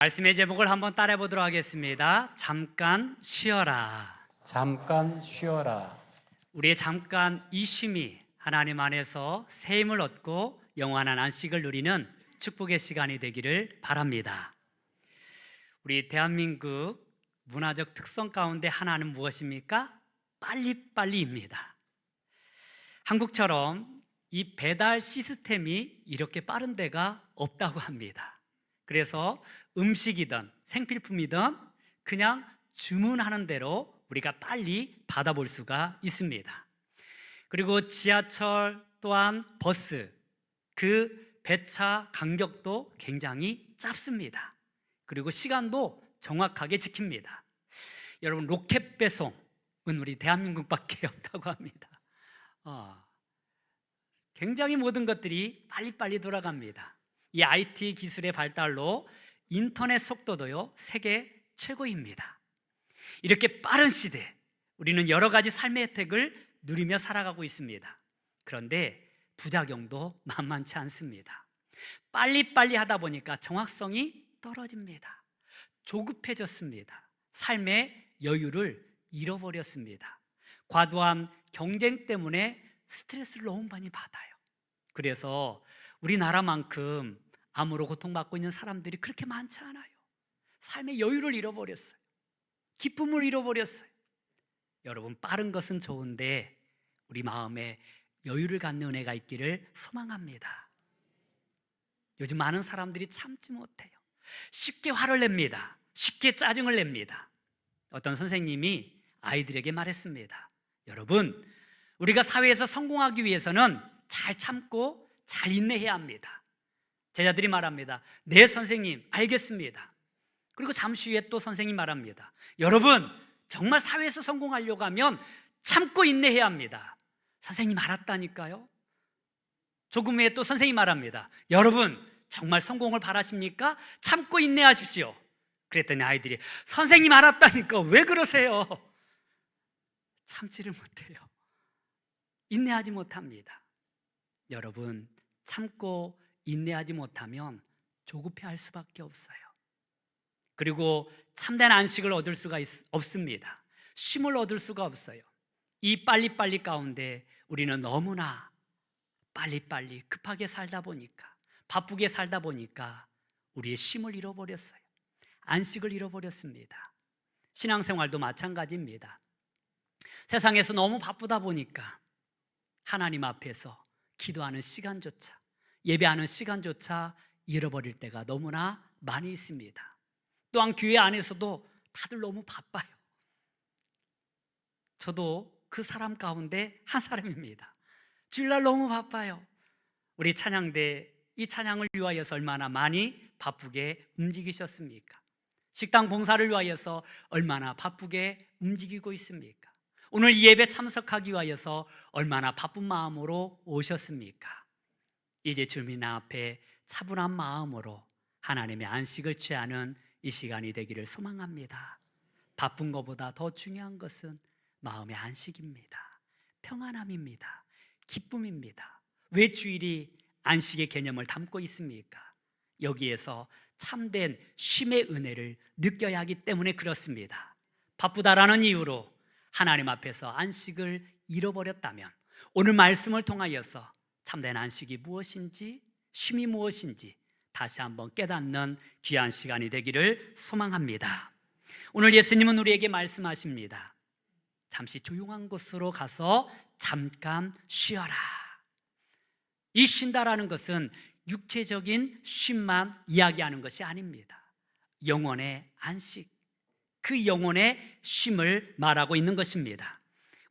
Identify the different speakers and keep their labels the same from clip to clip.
Speaker 1: 말씀의 제목을 한번 따라해 보도록 하겠습니다. 잠깐 쉬어라.
Speaker 2: 잠깐 쉬어라.
Speaker 1: 우리의 잠깐 이 쉼이 하나님 안에서 새 힘을 얻고 영원한 안식을 누리는 축복의 시간이 되기를 바랍니다. 우리 대한민국 문화적 특성 가운데 하나는 무엇입니까? 빨리빨리입니다. 한국처럼 이 배달 시스템이 이렇게 빠른 데가 없다고 합니다. 그래서 음식이든 생필품이든 그냥 주문하는 대로 우리가 빨리 받아볼 수가 있습니다. 그리고 지하철 또한 버스, 그 배차 간격도 굉장히 짧습니다. 그리고 시간도 정확하게 지킵니다. 여러분, 로켓 배송은 우리 대한민국밖에 없다고 합니다. 굉장히 모든 것들이 빨리빨리 돌아갑니다. 이 IT 기술의 발달로 인터넷 속도도요, 세계 최고입니다. 이렇게 빠른 시대, 우리는 여러 가지 삶의 혜택을 누리며 살아가고 있습니다. 그런데 부작용도 만만치 않습니다. 빨리빨리 하다 보니까 정확성이 떨어집니다. 조급해졌습니다. 삶의 여유를 잃어버렸습니다. 과도한 경쟁 때문에 스트레스를 너무 많이 받아요. 그래서 우리나라만큼 암으로 고통받고 있는 사람들이 그렇게 많지 않아요. 삶의 여유를 잃어버렸어요. 기쁨을 잃어버렸어요. 여러분, 빠른 것은 좋은데 우리 마음에 여유를 갖는 은혜가 있기를 소망합니다. 요즘 많은 사람들이 참지 못해요. 쉽게 화를 냅니다. 쉽게 짜증을 냅니다. 어떤 선생님이 아이들에게 말했습니다. 여러분, 우리가 사회에서 성공하기 위해서는 잘 참고 잘 인내해야 합니다. 제자들이 말합니다. 네, 선생님, 알겠습니다. 그리고 잠시 후에 또 선생님 말합니다. 여러분, 정말 사회에서 성공하려고 하면 참고 인내해야 합니다. 선생님, 알았다니까요. 조금 후에 또 선생님 말합니다. 여러분, 정말 성공을 바라십니까? 참고 인내하십시오. 그랬더니 아이들이 선생님, 알았다니까 왜 그러세요? 참지를 못해요. 인내하지 못합니다. 여러분, 참고 인내하지 못하면 조급해할 수밖에 없어요. 그리고 참된 안식을 얻을 수가 없습니다. 쉼을 얻을 수가 없어요. 이 빨리빨리 가운데 우리는 너무나 빨리빨리 급하게 살다 보니까, 바쁘게 살다 보니까 우리의 쉼을 잃어버렸어요. 안식을 잃어버렸습니다. 신앙생활도 마찬가지입니다. 세상에서 너무 바쁘다 보니까 하나님 앞에서 기도하는 시간조차, 예배하는 시간조차 잃어버릴 때가 너무나 많이 있습니다. 또한 교회 안에서도 다들 너무 바빠요. 저도 그 사람 가운데 한 사람입니다. 주일날 너무 바빠요. 우리 찬양대 이 찬양을 위하여서 얼마나 많이 바쁘게 움직이셨습니까? 식당 봉사를 위하여서 얼마나 바쁘게 움직이고 있습니까? 오늘 이 예배 참석하기 위하여서 얼마나 바쁜 마음으로 오셨습니까? 이제 주님 앞에 차분한 마음으로 하나님의 안식을 취하는 이 시간이 되기를 소망합니다. 바쁜 것보다 더 중요한 것은 마음의 안식입니다. 평안함입니다. 기쁨입니다. 왜 주일이 안식의 개념을 담고 있습니까? 여기에서 참된 쉼의 은혜를 느껴야 하기 때문에 그렇습니다. 바쁘다라는 이유로 하나님 앞에서 안식을 잃어버렸다면 오늘 말씀을 통하여서 참된 안식이 무엇인지, 쉼이 무엇인지 다시 한번 깨닫는 귀한 시간이 되기를 소망합니다. 오늘 예수님은 우리에게 말씀하십니다. 잠시 조용한 곳으로 가서 잠깐 쉬어라. 이 쉰다라는 것은 육체적인 쉼만 이야기하는 것이 아닙니다. 영혼의 안식, 그 영혼의 쉼을 말하고 있는 것입니다.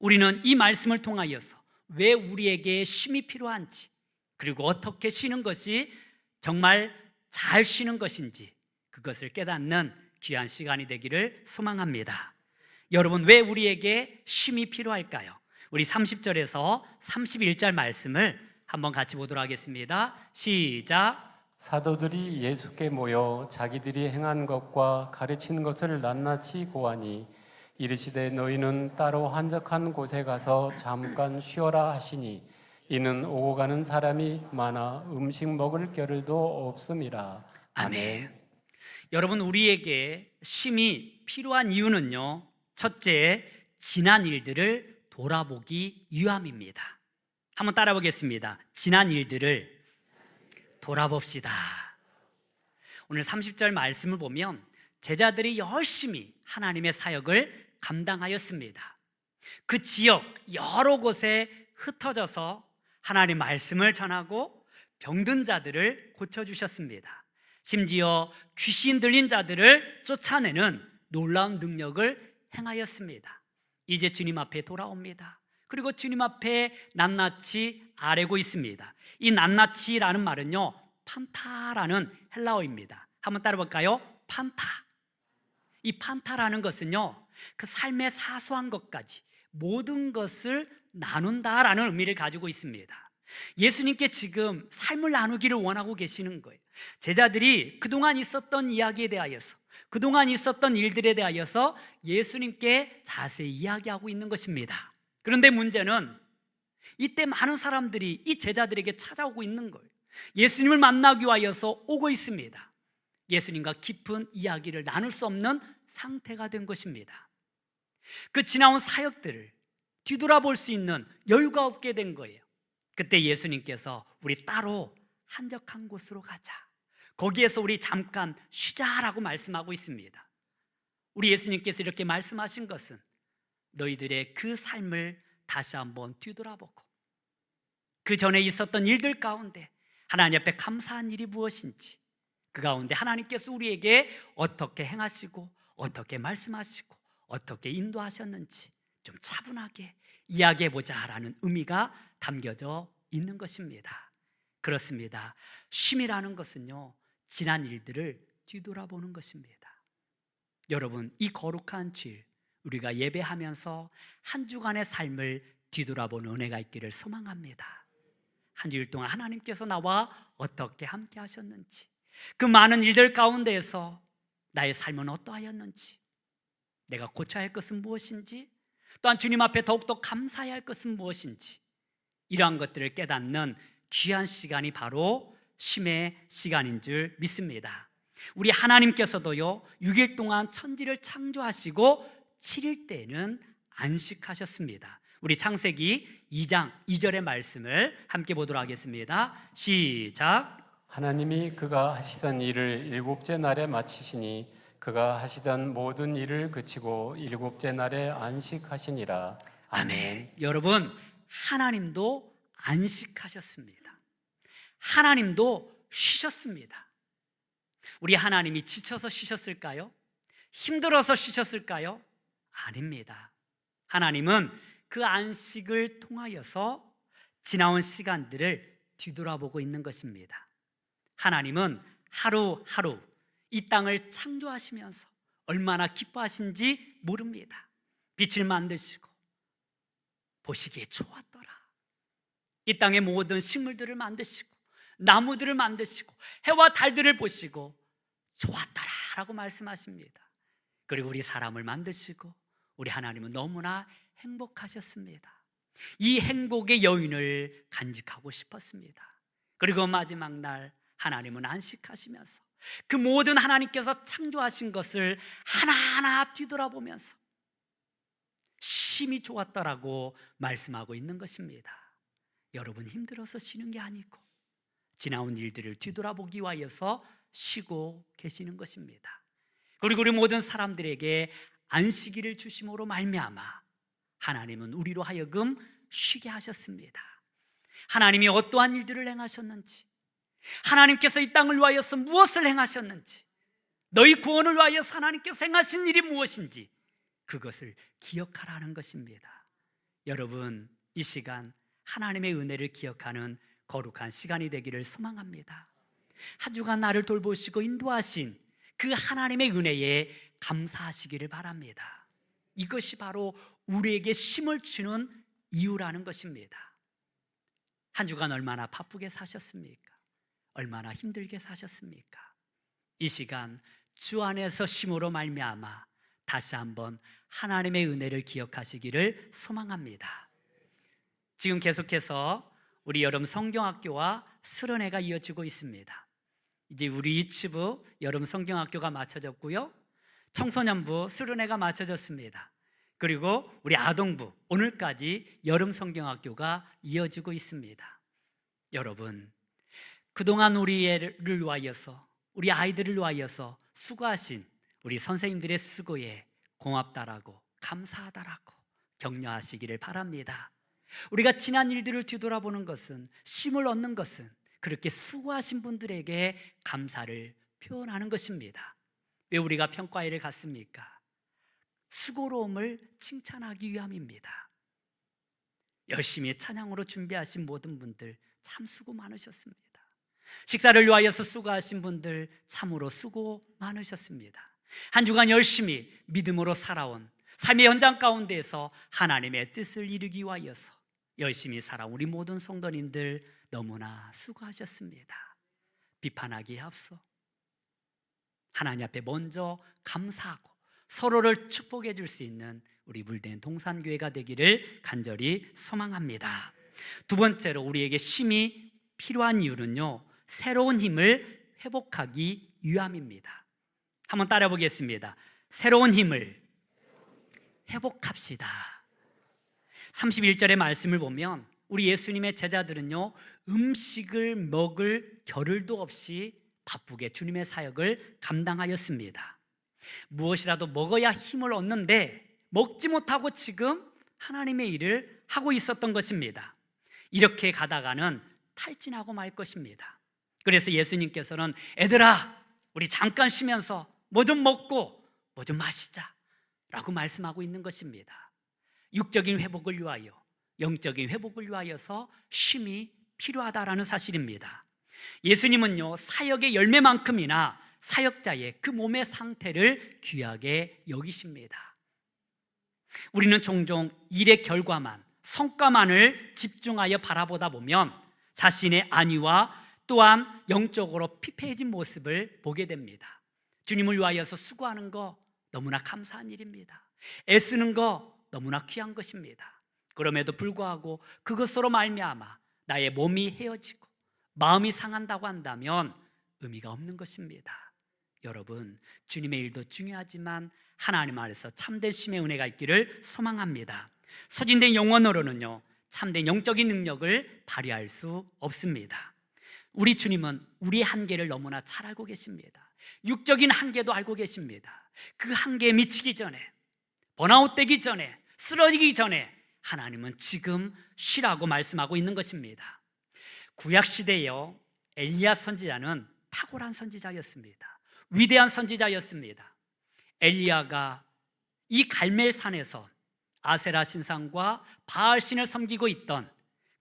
Speaker 1: 우리는 이 말씀을 통하여서 왜 우리에게 쉼이 필요한지, 그리고 어떻게 쉬는 것이 정말 잘 쉬는 것인지 그것을 깨닫는 귀한 시간이 되기를 소망합니다. 여러분, 왜 우리에게 쉼이 필요할까요? 우리 30절에서 31절 말씀을 한번 같이 보도록 하겠습니다. 시작.
Speaker 2: 사도들이 예수께 모여 자기들이 행한 것과 가르치는 것을 낱낱이 고하니 이르시되 너희는 따로 한적한 곳에 가서 잠깐 쉬어라 하시니 이는 오고 가는 사람이 많아 음식 먹을 겨를도 없음이라.
Speaker 1: 아멘. 여러분, 우리에게 쉼이 필요한 이유는요, 첫째, 지난 일들을 돌아보기 위함입니다. 한번 따라 보겠습니다. 지난 일들을 돌아봅시다. 오늘 30절 말씀을 보면 제자들이 열심히 하나님의 사역을 감당하였습니다. 그 지역 여러 곳에 흩어져서 하나님의 말씀을 전하고 병든 자들을 고쳐주셨습니다. 심지어 귀신 들린 자들을 쫓아내는 놀라운 능력을 행하였습니다. 이제 주님 앞에 돌아옵니다. 그리고 주님 앞에 낱낱이 아뢰고 있습니다. 이 낱낱이라는 말은요, 판타라는 헬라어입니다. 한번 따라 볼까요? 판타. 이 판타라는 것은요, 그 삶의 사소한 것까지 모든 것을 나눈다라는 의미를 가지고 있습니다. 예수님께 지금 삶을 나누기를 원하고 계시는 거예요. 제자들이 그동안 있었던 이야기에 대하여서, 그동안 있었던 일들에 대하여서 예수님께 자세히 이야기하고 있는 것입니다. 그런데 문제는 이때 많은 사람들이 이 제자들에게 찾아오고 있는 거예요. 예수님을 만나기 위하여서 오고 있습니다. 예수님과 깊은 이야기를 나눌 수 없는 상태가 된 것입니다. 그 지나온 사역들을 뒤돌아볼 수 있는 여유가 없게 된 거예요. 그때 예수님께서 우리 따로 한적한 곳으로 가자, 거기에서 우리 잠깐 쉬자라고 말씀하고 있습니다. 우리 예수님께서 이렇게 말씀하신 것은 너희들의 그 삶을 다시 한번 뒤돌아보고 그 전에 있었던 일들 가운데 하나님 앞에 감사한 일이 무엇인지, 그 가운데 하나님께서 우리에게 어떻게 행하시고 어떻게 말씀하시고 어떻게 인도하셨는지 좀 차분하게 이야기해보자라는 의미가 담겨져 있는 것입니다. 그렇습니다. 쉼이라는 것은요, 지난 일들을 뒤돌아보는 것입니다. 여러분, 이 거룩한 주일 우리가 예배하면서 한 주간의 삶을 뒤돌아보는 은혜가 있기를 소망합니다. 한 주일 동안 하나님께서 나와 어떻게 함께 하셨는지, 그 많은 일들 가운데에서 나의 삶은 어떠하였는지, 내가 고쳐야 할 것은 무엇인지, 또한 주님 앞에 더욱더 감사해야 할 것은 무엇인지, 이러한 것들을 깨닫는 귀한 시간이 바로 쉼의 시간인 줄 믿습니다. 우리 하나님께서도요, 6일 동안 천지를 창조하시고 7일 때에는 안식하셨습니다. 우리 창세기 2장 2절의 말씀을 함께 보도록 하겠습니다. 시작.
Speaker 2: 하나님이 그가 하시던 일을 일곱째 날에 마치시니 그가 하시던 모든 일을 그치고 일곱째 날에 안식하시니라.
Speaker 1: 아멘. 여러분, 하나님도 안식하셨습니다. 하나님도 쉬셨습니다. 우리 하나님이 지쳐서 쉬셨을까요? 힘들어서 쉬셨을까요? 아닙니다. 하나님은 그 안식을 통하여서 지나온 시간들을 뒤돌아보고 있는 것입니다. 하나님은 하루하루 이 땅을 창조하시면서 얼마나 기뻐하신지 모릅니다. 빛을 만드시고 보시기에 좋았더라. 이 땅의 모든 식물들을 만드시고 나무들을 만드시고 해와 달들을 보시고 좋았더라라고 말씀하십니다. 그리고 우리 사람을 만드시고 우리 하나님은 너무나 행복하셨습니다. 이 행복의 여인을 간직하고 싶었습니다. 그리고 마지막 날 하나님은 안식하시면서 그 모든 하나님께서 창조하신 것을 하나하나 뒤돌아보면서 심히 좋았더라고 말씀하고 있는 것입니다. 여러분, 힘들어서 쉬는 게 아니고 지나온 일들을 뒤돌아보기 위하여서 쉬고 계시는 것입니다. 그리고 우리 모든 사람들에게 안식일을 주심으로 말미암아 하나님은 우리로 하여금 쉬게 하셨습니다. 하나님이 어떠한 일들을 행하셨는지, 하나님께서 이 땅을 위하여서 무엇을 행하셨는지, 너희 구원을 위하여서 하나님께서 행하신 일이 무엇인지 그것을 기억하라는 것입니다. 여러분, 이 시간 하나님의 은혜를 기억하는 거룩한 시간이 되기를 소망합니다. 한 주간 나를 돌보시고 인도하신 그 하나님의 은혜에 감사하시기를 바랍니다. 이것이 바로 우리에게 쉼을 주는 이유라는 것입니다. 한 주간 얼마나 바쁘게 사셨습니까? 얼마나 힘들게 사셨습니까? 이 시간 주 안에서 쉼으로 말미암아 다시 한번 하나님의 은혜를 기억하시기를 소망합니다. 지금 계속해서 우리 여름 성경학교와 수련회가 이어지고 있습니다. 이제 우리 유치부 여름 성경학교가 마쳐졌고요. 청소년부 수련회가 마쳐졌습니다. 그리고 우리 아동부 오늘까지 여름 성경학교가 이어지고 있습니다. 여러분, 그동안 우리를 위하여서, 우리 아이들을 위하여서 수고하신 우리 선생님들의 수고에 고맙다라고, 감사하다라고 격려하시기를 바랍니다. 우리가 지난 일들을 뒤돌아보는 것은, 쉼을 얻는 것은 그렇게 수고하신 분들에게 감사를 표현하는 것입니다. 왜 우리가 평가회를 갔습니까? 수고로움을 칭찬하기 위함입니다. 열심히 찬양으로 준비하신 모든 분들 참 수고 많으셨습니다. 식사를 위하여서 수고하신 분들 참으로 수고 많으셨습니다. 한 주간 열심히 믿음으로 살아온 삶의 현장 가운데에서 하나님의 뜻을 이루기 위하여서 열심히 살아온 우리 모든 성도님들 너무나 수고하셨습니다. 비판하기에 앞서 하나님 앞에 먼저 감사하고 서로를 축복해 줄 수 있는 우리 물된 동산교회가 되기를 간절히 소망합니다. 두 번째로 우리에게 쉼이 필요한 이유는요, 새로운 힘을 회복하기 위함입니다. 한번 따라 보겠습니다. 새로운 힘을 회복합시다. 31절의 말씀을 보면 우리 예수님의 제자들은요, 음식을 먹을 겨를도 없이 바쁘게 주님의 사역을 감당하였습니다. 무엇이라도 먹어야 힘을 얻는데 먹지 못하고 지금 하나님의 일을 하고 있었던 것입니다. 이렇게 가다가는 탈진하고 말 것입니다. 그래서 예수님께서는 애들아, 우리 잠깐 쉬면서 뭐 좀 먹고 뭐 좀 마시자 라고 말씀하고 있는 것입니다. 육적인 회복을 위하여, 영적인 회복을 위하여서 쉼이 필요하다라는 사실입니다. 예수님은요, 사역의 열매만큼이나 사역자의 그 몸의 상태를 귀하게 여기십니다. 우리는 종종 일의 결과만, 성과만을 집중하여 바라보다 보면 자신의 안위와 또한 영적으로 피폐해진 모습을 보게 됩니다. 주님을 위하여서 수고하는 거 너무나 감사한 일입니다. 애쓰는 거 너무나 귀한 것입니다. 그럼에도 불구하고 그것으로 말미암아 나의 몸이 헤어지고 마음이 상한다고 한다면 의미가 없는 것입니다. 여러분, 주님의 일도 중요하지만 하나님 안에서 참된 쉼의 은혜가 있기를 소망합니다. 소진된 영혼으로는요, 참된 영적인 능력을 발휘할 수 없습니다. 우리 주님은 우리의 한계를 너무나 잘 알고 계십니다. 육적인 한계도 알고 계십니다. 그 한계에 미치기 전에, 번아웃 되기 전에, 쓰러지기 전에 하나님은 지금 쉬라고 말씀하고 있는 것입니다. 구약시대에요, 엘리야 선지자는 탁월한 선지자였습니다. 위대한 선지자였습니다. 엘리야가 이 갈멜산에서 아세라 신상과 바알 신을 섬기고 있던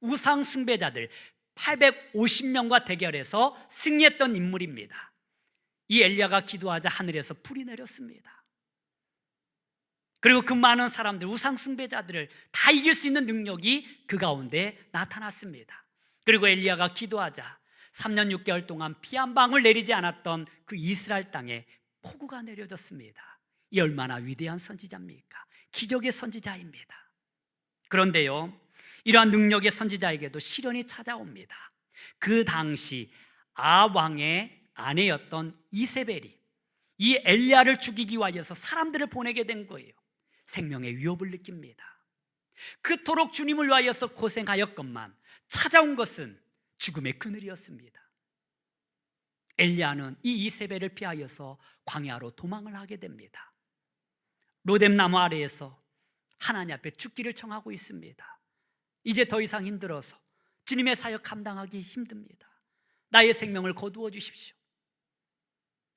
Speaker 1: 우상 숭배자들 850명과 대결해서 승리했던 인물입니다. 이 엘리야가 기도하자 하늘에서 불이 내렸습니다. 그리고 그 많은 사람들, 우상 숭배자들을 다 이길 수 있는 능력이 그 가운데 나타났습니다. 그리고 엘리야가 기도하자 3년 6개월 동안 비 한 방울 내리지 않았던 그 이스라엘 땅에 폭우가 내려졌습니다. 이 얼마나 위대한 선지자입니까? 기적의 선지자입니다. 그런데요, 이러한 능력의 선지자에게도 시련이 찾아옵니다. 그 당시 아왕의 아내였던 이세벨이 이 엘리야를 죽이기 위해서 사람들을 보내게 된 거예요. 생명의 위협을 느낍니다. 그토록 주님을 위하여서 고생하였건만 찾아온 것은 죽음의 그늘이었습니다. 엘리야는 이 이세벨을 피하여서 광야로 도망을 하게 됩니다. 로뎀나무 아래에서 하나님 앞에 죽기를 청하고 있습니다. 이제 더 이상 힘들어서 주님의 사역 감당하기 힘듭니다. 나의 생명을 거두어 주십시오.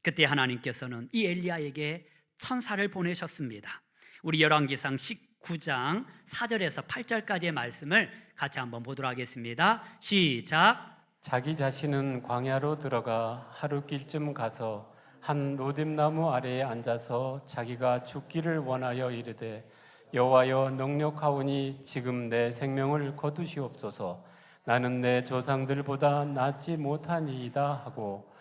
Speaker 1: 그때 하나님께서는 이 엘리야에게 천사를 보내셨습니다. 우리 열왕기상 19장 4절에서 8절까지의 말씀을 같이 한번 보도록 하겠습니다. 시작.
Speaker 2: 자기 자신은 광야로 들어가 하루길쯤 가서 한 로뎀나무 아래에 앉아서 자기가 죽기를 원하여 이르되 여호와여 능력하오니 지금 내 생명을 거두시옵소서. 나는 내 조상들보다 낫지 못하니이다 하고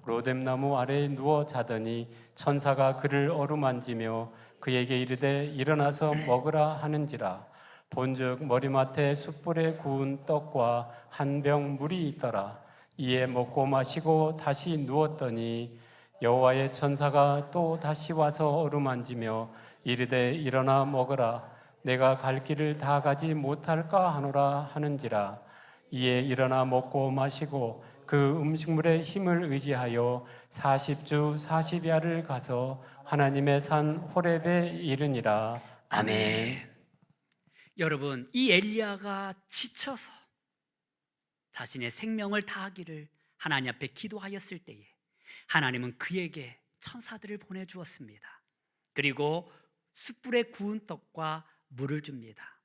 Speaker 2: 로뎀나무 아래에 누워 자더니 천사가 그를 어루만지며 그에게 이르되 일어나서 먹으라 하는지라. 본즉 머리맡에 숯불에 구운 떡과 한 병 물이 있더라. 이에 먹고 마시고 다시 누웠더니 여호와의 천사가 또 다시 와서 어루만지며 이르되 일어나 먹으라 내가 갈 길을 다 가지 못할까 하노라 하는지라. 이에 일어나 먹고 마시고 그 음식물의 힘을 의지하여 40주 40야를 가서 하나님의 산 호렙에 이르니라.
Speaker 1: 아멘. 여러분, 이 엘리야가 지쳐서 자신의 생명을 다하기를 하나님 앞에 기도하였을 때에 하나님은 그에게 천사들을 보내주었습니다. 그리고 숯불에 구운 떡과 물을 줍니다.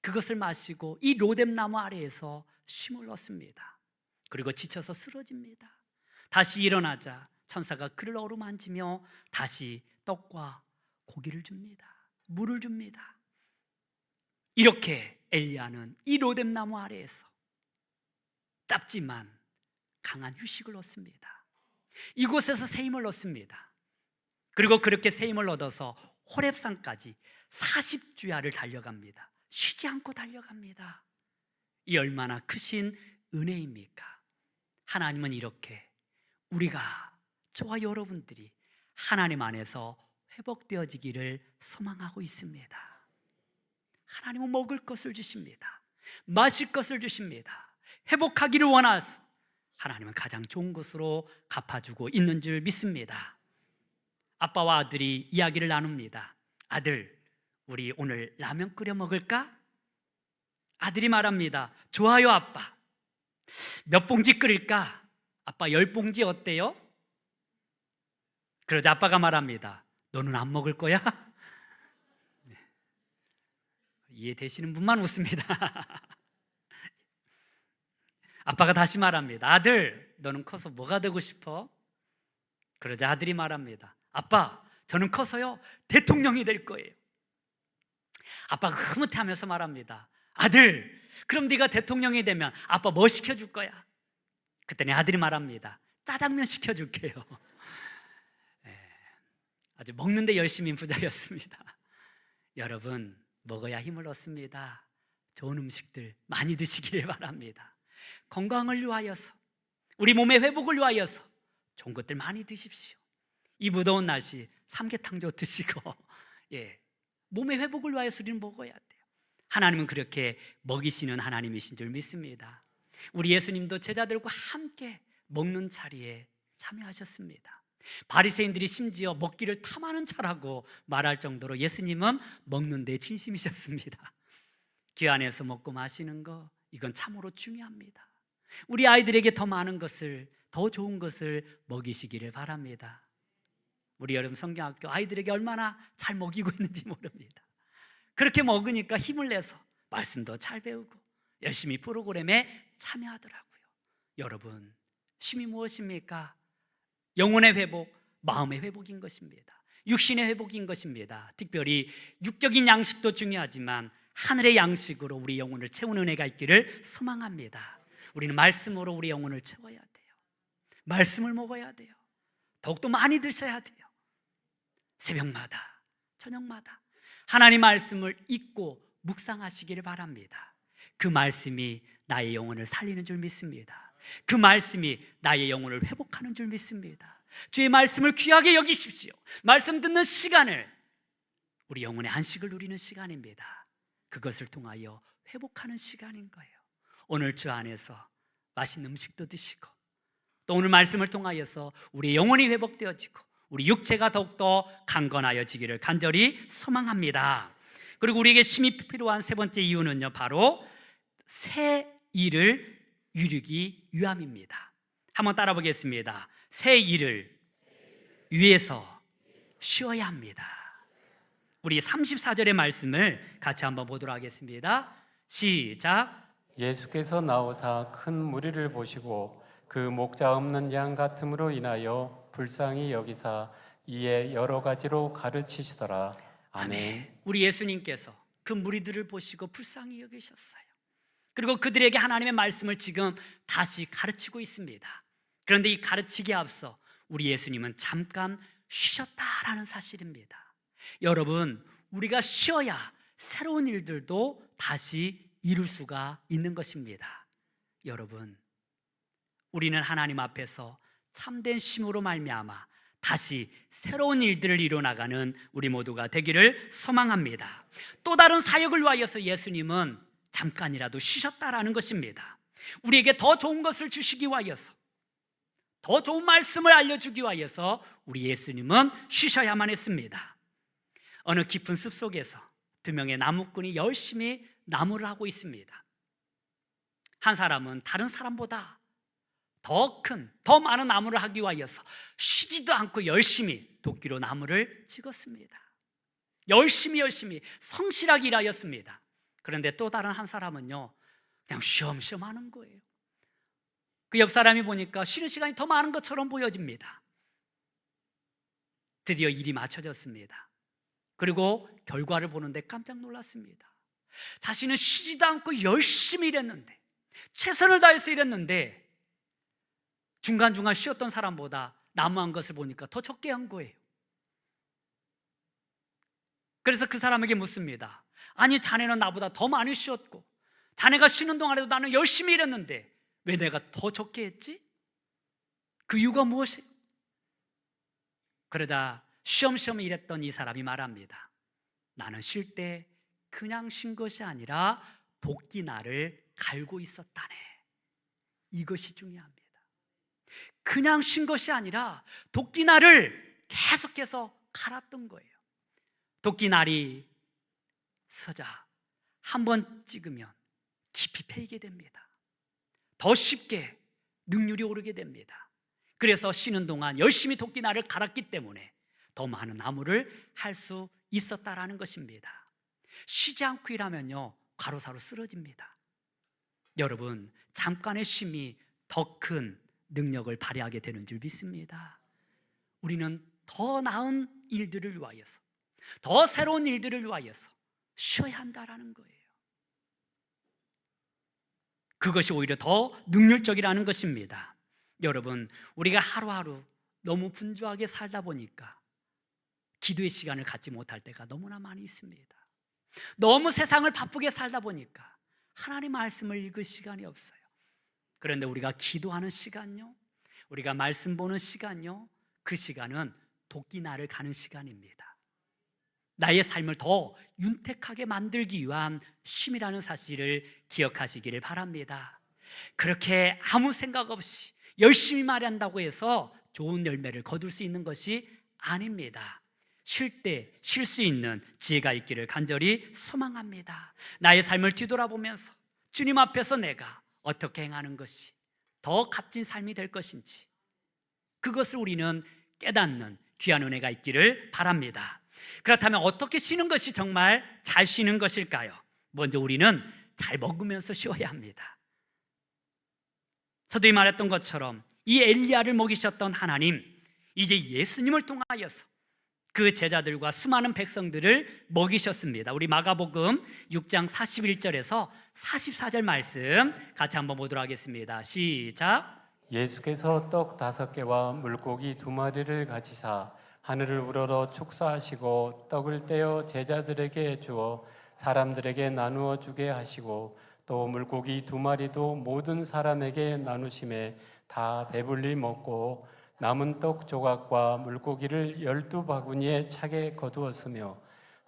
Speaker 1: 그것을 마시고 이 로뎀나무 아래에서 쉼을 얻습니다. 그리고 지쳐서 쓰러집니다. 다시 일어나자 천사가 그를 어루만지며 다시 떡과 고기를 줍니다. 물을 줍니다. 이렇게 엘리야는 이 로뎀나무 아래에서 짧지만 강한 휴식을 얻습니다. 이곳에서 새 힘을 얻습니다. 그리고 그렇게 새 힘을 얻어서 호렙산까지 40주야를 달려갑니다. 쉬지 않고 달려갑니다. 이 얼마나 크신 은혜입니까? 하나님은 이렇게 우리가, 저와 여러분들이 하나님 안에서 회복되어지기를 소망하고 있습니다. 하나님은 먹을 것을 주십니다. 마실 것을 주십니다. 회복하기를 원하서 하나님은 가장 좋은 것으로 갚아주고 있는 줄 믿습니다. 아빠와 아들이 이야기를 나눕니다. 아들, 우리 오늘 라면 끓여 먹을까? 아들이 말합니다. 좋아요, 아빠. 몇 봉지 끓일까? 아빠 10봉지 어때요? 그러자 아빠가 말합니다. 너는 안 먹을 거야? 이해되시는 분만 웃습니다. 아빠가 다시 말합니다. 아들, 너는 커서 뭐가 되고 싶어? 그러자 아들이 말합니다. 아빠, 저는 커서요 대통령이 될 거예요. 아빠가 흐뭇해하면서 말합니다. 아들, 그럼 네가 대통령이 되면 아빠 뭐 시켜줄 거야? 그때는 아들이 말합니다. 짜장면 시켜줄게요. 아주 먹는데 열심인 부자였습니다. 여러분, 먹어야 힘을 얻습니다. 좋은 음식들 많이 드시기를 바랍니다. 건강을 위하여서, 우리 몸의 회복을 위하여서 좋은 것들 많이 드십시오. 이 무더운 날씨 삼계탕도 드시고 몸의 회복을 위하여서 우리는 먹어야 돼요. 하나님은 그렇게 먹이시는 하나님이신 줄 믿습니다. 우리 예수님도 제자들과 함께 먹는 자리에 참여하셨습니다. 바리새인들이 심지어 먹기를 탐하는 자라고 말할 정도로 예수님은 먹는 데 진심이셨습니다. 그 안에서 먹고 마시는 거, 이건 참으로 중요합니다. 우리 아이들에게 더 많은 것을, 더 좋은 것을 먹이시기를 바랍니다. 우리 여름 성경학교 아이들에게 얼마나 잘 먹이고 있는지 모릅니다. 그렇게 먹으니까 힘을 내서 말씀도 잘 배우고 열심히 프로그램에 참여하더라고요. 여러분, 쉼이 무엇입니까? 영혼의 회복, 마음의 회복인 것입니다. 육신의 회복인 것입니다. 특별히 육적인 양식도 중요하지만 하늘의 양식으로 우리 영혼을 채우는 은혜가 있기를 소망합니다. 우리는 말씀으로 우리 영혼을 채워야 돼요. 말씀을 먹어야 돼요. 더욱더 많이 드셔야 돼요. 새벽마다, 저녁마다 하나님 말씀을 읽고 묵상하시기를 바랍니다. 그 말씀이 나의 영혼을 살리는 줄 믿습니다. 그 말씀이 나의 영혼을 회복하는 줄 믿습니다. 주의 말씀을 귀하게 여기십시오. 말씀 듣는 시간을 우리 영혼의 안식을 누리는 시간입니다. 그것을 통하여 회복하는 시간인 거예요. 오늘 주 안에서 맛있는 음식도 드시고 또 오늘 말씀을 통하여서 우리 영혼이 회복되어지고 우리 육체가 더욱더 강건하여지기를 간절히 소망합니다. 그리고 우리에게 쉼이 필요한 세 번째 이유는요, 바로 새 일을 이루기 위함입니다. 한번 따라 보겠습니다. 새 일을 위해서 쉬어야 합니다. 우리 34절의 말씀을 같이 한번 보도록 하겠습니다. 시작.
Speaker 2: 예수께서 나오사 큰 무리를 보시고 그 목자 없는 양 같음으로 인하여 불쌍히 여기사 이에 여러 가지로 가르치시더라.
Speaker 1: 아멘. 우리 예수님께서 그 무리들을 보시고 불쌍히 여기셨어요. 그리고 그들에게 하나님의 말씀을 지금 다시 가르치고 있습니다. 그런데 이 가르치기에 앞서 우리 예수님은 잠깐 쉬셨다라는 사실입니다. 여러분, 우리가 쉬어야 새로운 일들도 다시 이룰 수가 있는 것입니다. 여러분, 우리는 하나님 앞에서 참된 쉼으로 말미암아 다시 새로운 일들을 이뤄나가는 우리 모두가 되기를 소망합니다. 또 다른 사역을 위하여서 예수님은 잠깐이라도 쉬셨다라는 것입니다. 우리에게 더 좋은 것을 주시기 위하여서, 더 좋은 말씀을 알려주기 위하여서 우리 예수님은 쉬셔야만 했습니다. 어느 깊은 숲속에서 두 명의 나무꾼이 열심히 나무를 하고 있습니다. 한 사람은 다른 사람보다 더 큰, 더 많은 나무를 하기 위하여서 쉬지도 않고 열심히 도끼로 나무를 찍었습니다. 열심히 성실하게 일하였습니다. 그런데 또 다른 한 사람은요, 그냥 쉬엄쉬엄 하는 거예요. 그 옆 사람이 보니까 쉬는 시간이 더 많은 것처럼 보여집니다. 드디어 일이 마쳐졌습니다. 그리고 결과를 보는데 깜짝 놀랐습니다. 자신은 쉬지도 않고 열심히 일했는데, 최선을 다해서 일했는데 중간중간 쉬었던 사람보다 나무한 것을 보니까 더 적게 한 거예요. 그래서 그 사람에게 묻습니다. 아니, 자네는 나보다 더 많이 쉬었고 자네가 쉬는 동안에도 나는 열심히 일했는데 왜 내가 더 적게 했지? 그 이유가 무엇이에요? 그러자 쉬엄쉬엄 일했던 이 사람이 말합니다. 나는 쉴 때 그냥 쉰 것이 아니라 도끼날을 갈고 있었다네. 이것이 중요합니다. 그냥 쉰 것이 아니라 도끼날을 계속해서 갈았던 거예요. 도끼날이 서자 한 번 찍으면 깊이 패이게 됩니다. 더 쉽게 능률이 오르게 됩니다. 그래서 쉬는 동안 열심히 도끼날을 갈았기 때문에 더 많은 나무를 할 수 있었다라는 것입니다. 쉬지 않고 일하면요, 가로사로 쓰러집니다. 여러분, 잠깐의 쉼이 더 큰 능력을 발휘하게 되는 줄 믿습니다. 우리는 더 나은 일들을 위하여서, 더 새로운 일들을 위하여서 쉬어야 한다라는 거예요. 그것이 오히려 더 능률적이라는 것입니다. 여러분, 우리가 하루하루 너무 분주하게 살다 보니까 기도의 시간을 갖지 못할 때가 너무나 많이 있습니다. 너무 세상을 바쁘게 살다 보니까 하나님 말씀을 읽을 시간이 없어요. 그런데 우리가 기도하는 시간요, 우리가 말씀 보는 시간요, 그 시간은 도끼날을 가는 시간입니다. 나의 삶을 더 윤택하게 만들기 위한 쉼이라는 사실을 기억하시기를 바랍니다. 그렇게 아무 생각 없이 열심히 말한다고 해서 좋은 열매를 거둘 수 있는 것이 아닙니다. 쉴 때 쉴 수 있는 지혜가 있기를 간절히 소망합니다. 나의 삶을 뒤돌아보면서 주님 앞에서 내가 어떻게 행하는 것이 더 값진 삶이 될 것인지, 그것을 우리는 깨닫는 귀한 은혜가 있기를 바랍니다. 그렇다면 어떻게 쉬는 것이 정말 잘 쉬는 것일까요? 먼저 우리는 잘 먹으면서 쉬어야 합니다. 서두에 말했던 것처럼 이 엘리야를 먹이셨던 하나님, 이제 예수님을 통하여서 그 제자들과 수많은 백성들을 먹이셨습니다. 우리 마가복음 6장 41절에서 44절 말씀 같이 한번 보도록 하겠습니다. 시작.
Speaker 2: 예수께서 떡 5개와 물고기 2마리를 가지사 하늘을 우러러 축사하시고 떡을 떼어 제자들에게 주어 사람들에게 나누어 주게 하시고 또 물고기 2마리도 모든 사람에게 나누심에 다 배불리 먹고 남은 떡 조각과 물고기를 12바구니에 차게 거두었으며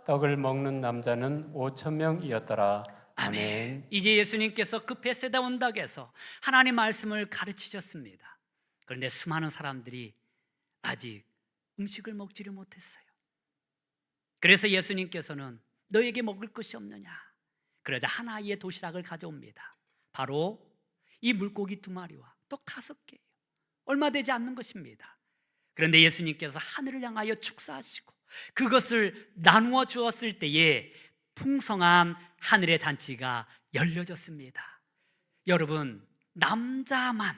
Speaker 2: 떡을 먹는 남자는 5,000명이었더라. 아멘.
Speaker 1: 이제 예수님께서 그 베세다 온닭에서 하나님 말씀을 가르치셨습니다. 그런데 수많은 사람들이 아직 음식을 먹지를 못했어요. 그래서 예수님께서는 너에게 먹을 것이 없느냐? 그러자 하나의 도시락을 가져옵니다. 바로 이 물고기 2마리와 떡 5개, 얼마 되지 않는 것입니다. 그런데 예수님께서 하늘을 향하여 축사하시고 그것을 나누어 주었을 때에 풍성한 하늘의 잔치가 열려졌습니다. 여러분, 남자만,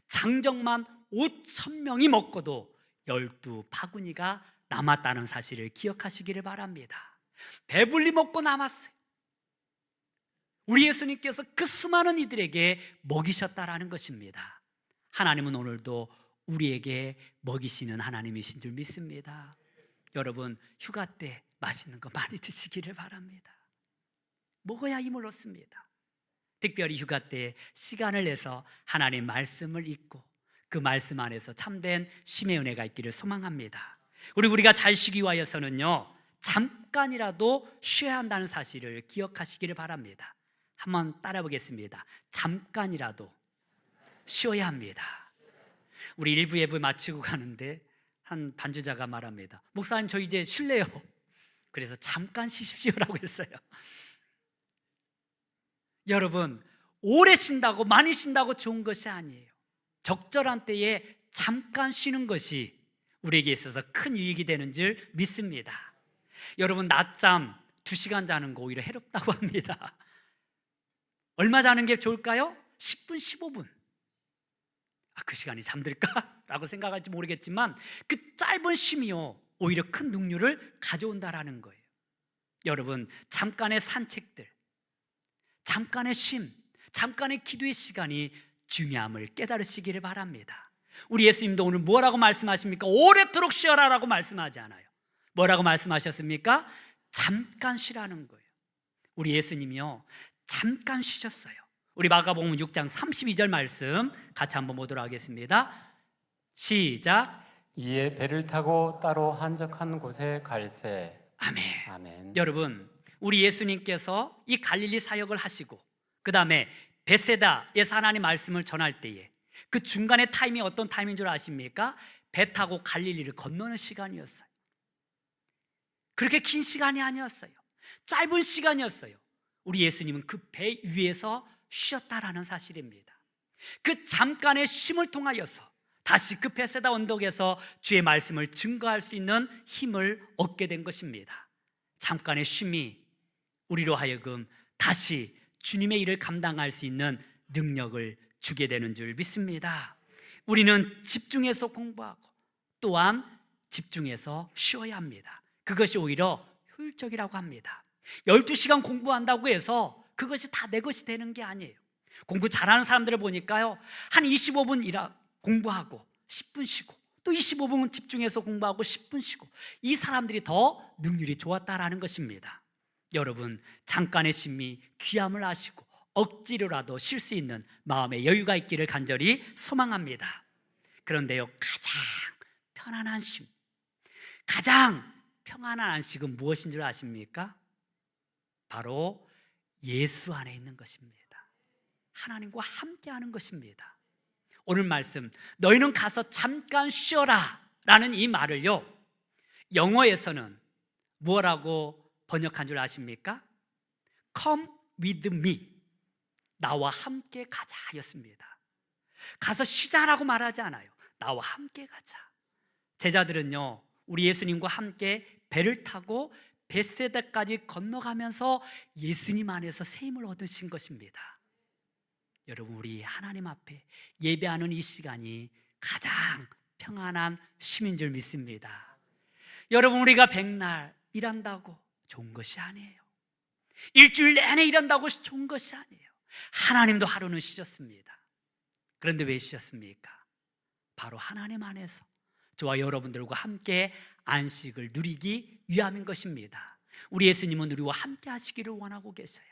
Speaker 1: 장정만 5,000명이 먹고도 12바구니가 남았다는 사실을 기억하시기를 바랍니다. 배불리 먹고 남았어요. 우리 예수님께서 그 수많은 이들에게 먹이셨다라는 것입니다. 하나님은 오늘도 우리에게 먹이시는 하나님이신 줄 믿습니다. 여러분, 휴가 때 맛있는 거 많이 드시기를 바랍니다. 먹어야 힘을 얻습니다. 특별히 휴가 때 시간을 내서 하나님 말씀을 읽고 그 말씀 안에서 참된 쉼의 은혜가 있기를 소망합니다. 우리가 잘 쉬기 위하여서는요, 잠깐이라도 쉬어야 한다는 사실을 기억하시기를 바랍니다. 한번 따라 보겠습니다. 잠깐이라도 쉬어야 합니다. 우리 1부 예배 마치고 가는데 한 반주자가 말합니다. 목사님, 저 이제 쉴래요. 그래서 잠깐 쉬십시오라고 했어요. 여러분, 오래 쉰다고 많이 쉰다고 좋은 것이 아니에요. 적절한 때에 잠깐 쉬는 것이 우리에게 있어서 큰 유익이 되는 줄 믿습니다. 여러분, 낮잠 2시간 자는 거 오히려 해롭다고 합니다. 얼마 자는 게 좋을까요? 10분, 15분. 그 시간이 잠들까? 라고 생각할지 모르겠지만 그 짧은 쉼이요, 오히려 큰 능률을 가져온다라는 거예요. 여러분, 잠깐의 산책들, 잠깐의 쉼, 잠깐의 기도의 시간이 중요함을 깨달으시기를 바랍니다. 우리 예수님도 오늘 뭐라고 말씀하십니까? 오래도록 쉬어라라고 말씀하지 않아요. 뭐라고 말씀하셨습니까? 잠깐 쉬라는 거예요. 우리 예수님이요, 잠깐 쉬셨어요. 우리 마가복음 6장 32절 말씀 같이 한번 보도록 하겠습니다. 시작.
Speaker 2: 이에 배를 타고 따로 한적한 곳에 갈새.
Speaker 1: 아멘.
Speaker 2: 아멘.
Speaker 1: 여러분, 우리 예수님께서 이 갈릴리 사역을 하시고 그 다음에 베세다에서 하나님 말씀을 전할 때에 그 중간의 타임이 어떤 타임인 줄 아십니까? 배 타고 갈릴리를 건너는 시간이었어요. 그렇게 긴 시간이 아니었어요. 짧은 시간이었어요. 우리 예수님은 그 배 위에서 쉬었다라는 사실입니다. 그 잠깐의 쉼을 통하여서 다시 그 베세다 언덕에서 주의 말씀을 증거할 수 있는 힘을 얻게 된 것입니다. 잠깐의 쉼이 우리로 하여금 다시 주님의 일을 감당할 수 있는 능력을 주게 되는 줄 믿습니다. 우리는 집중해서 공부하고 또한 집중해서 쉬어야 합니다. 그것이 오히려 효율적이라고 합니다. 12시간 공부한다고 해서 그것이 다 내 것이 되는 게 아니에요. 공부 잘하는 사람들을 보니까요, 한 25분 공부하고 10분 쉬고 또 25분 집중해서 공부하고 10분 쉬고, 이 사람들이 더 능률이 좋았다라는 것입니다. 여러분, 잠깐의 쉼이 귀함을 아시고 억지로라도 쉴 수 있는 마음의 여유가 있기를 간절히 소망합니다. 그런데요, 가장 편안한 쉼, 가장 평안한 안식은 무엇인 줄 아십니까? 바로 예수 안에 있는 것입니다. 하나님과 함께하는 것입니다. 오늘 말씀, 너희는 가서 잠깐 쉬어라 라는 이 말을요, 영어에서는 뭐라고 번역한 줄 아십니까? Come with me, 나와 함께 가자 였습니다. 가서 쉬자라고 말하지 않아요. 나와 함께 가자. 제자들은요, 우리 예수님과 함께 배를 타고 벳세다까지 건너가면서 예수님 안에서 새 힘을 얻으신 것입니다. 여러분, 우리 하나님 앞에 예배하는 이 시간이 가장 평안한 쉼인 줄 믿습니다. 여러분, 우리가 백날 일한다고 좋은 것이 아니에요. 일주일 내내 일한다고 좋은 것이 아니에요. 하나님도 하루는 쉬셨습니다. 그런데 왜 쉬셨습니까? 바로 하나님 안에서 저와 여러분들과 함께 안식을 누리기 위함인 것입니다. 우리 예수님은 우리와 함께 하시기를 원하고 계셔요.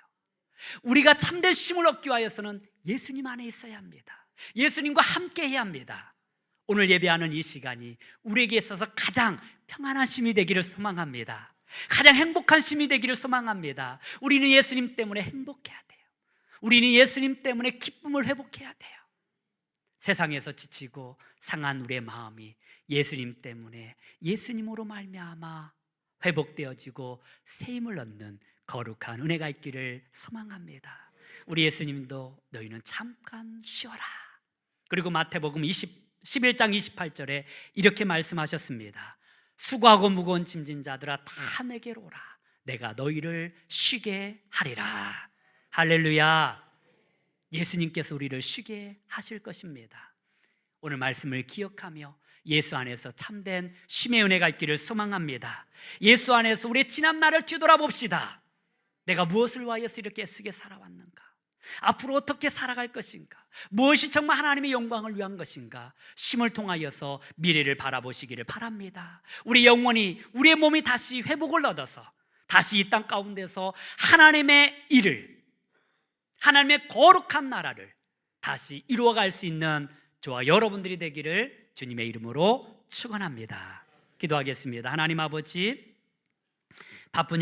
Speaker 1: 우리가 참된 쉼을 얻기 위해서는 예수님 안에 있어야 합니다. 예수님과 함께 해야 합니다. 오늘 예배하는 이 시간이 우리에게 있어서 가장 평안한 쉼이 되기를 소망합니다. 가장 행복한 쉼이 되기를 소망합니다. 우리는 예수님 때문에 행복해야 돼요. 우리는 예수님 때문에 기쁨을 회복해야 돼요. 세상에서 지치고 상한 우리의 마음이 예수님 때문에, 예수님으로 말미암아 회복되어지고 새 힘을 얻는 거룩한 은혜가 있기를 소망합니다. 우리 예수님도 너희는 잠깐 쉬어라. 그리고 마태복음 11장 28절에 이렇게 말씀하셨습니다. 수고하고 무거운 짐진 자들아 다 내게로 오라. 내가 너희를 쉬게 하리라. 할렐루야. 예수님께서 우리를 쉬게 하실 것입니다. 오늘 말씀을 기억하며 예수 안에서 참된 쉼의 은혜가 있기를 소망합니다. 예수 안에서 우리의 지난 날을 뒤돌아봅시다. 내가 무엇을 위하여서 이렇게 애쓰게 살아왔는가? 앞으로 어떻게 살아갈 것인가? 무엇이 정말 하나님의 영광을 위한 것인가? 쉼을 통하여서 미래를 바라보시기를 바랍니다. 우리 영혼이, 우리의 몸이 다시 회복을 얻어서 다시 이 땅 가운데서 하나님의 일을, 하나님의 거룩한 나라를 다시 이루어갈 수 있는 저와 여러분들이 되기를 주님의 이름으로 축원합니다. 기도하겠습니다. 하나님 아버지, 바쁜